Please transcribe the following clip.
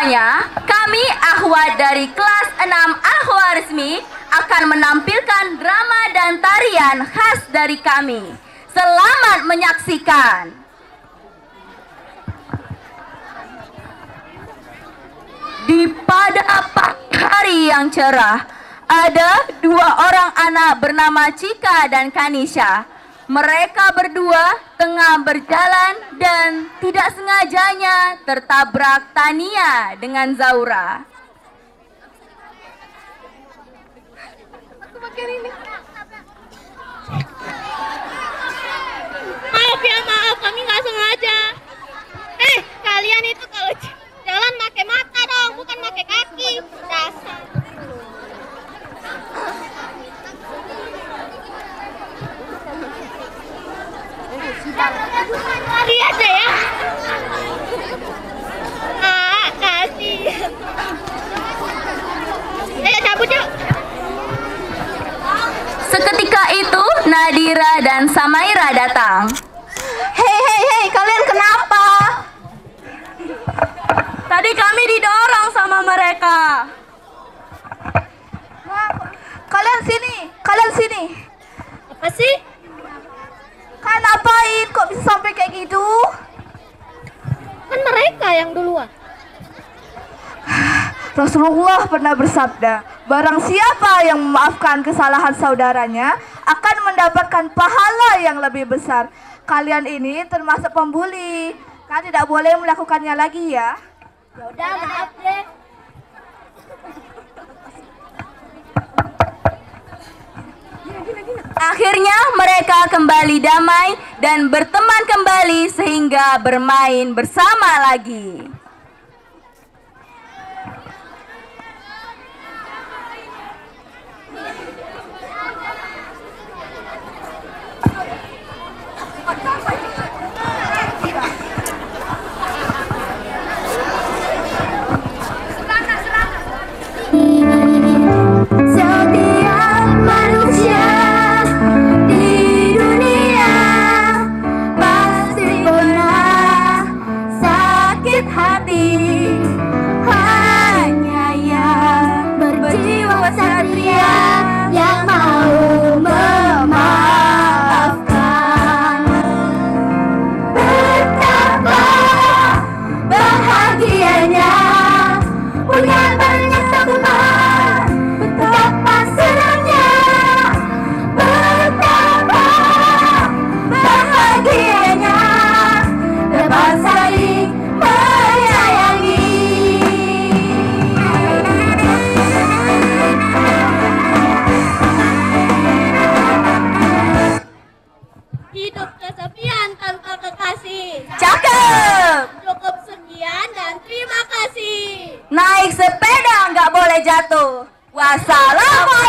selanjutnya, kami Ahwat dari kelas 6 Ahwa Resmi akan menampilkan drama dan tarian khas dari kami. Selamat menyaksikan. Di pada pagi hari yang cerah, ada dua orang anak bernama Cika dan Kanisha. Mereka berdua tengah berjalan dan tidak sengajanya tertabrak Tania dengan Zaura. Maaf ya, maaf, kami nggak sengaja. Kalian itu kalau jalan pakai mata dong, bukan pakai kaki. Dasar. Lihat deh ya. Kasih. Ayo cabut yuk. Seketika itu Nadira dan Samaira datang. Hei, kalian kenapa? Tadi kami didorong sama mereka. Kalian sini. Apa sih? Kalian ngapain? Kok bisa sampai kayak gitu? Kan mereka yang duluan. Rasulullah pernah bersabda, barang siapa yang memaafkan kesalahan saudaranya akan mendapatkan pahala yang lebih besar. Kalian ini termasuk pembuli. Kalian tidak boleh melakukannya lagi ya. Yaudah, maaf deh. Akhirnya mereka kembali damai dan berteman kembali sehingga bermain bersama lagi. Setiap manusia di dunia pasti pernah sakit hati. Hanya yang berjiwa satria yang mau memaafkan. Betapa bahagianya punya banyak teman. Betapa senangnya, betapa bahagianya dapat saling menyayangi. Hidup kesepian tanpa kekasih. Cakep! Cukup sekian dan terima kasih. Naik sepeda nggak boleh jatuh. Wassalamualaikum.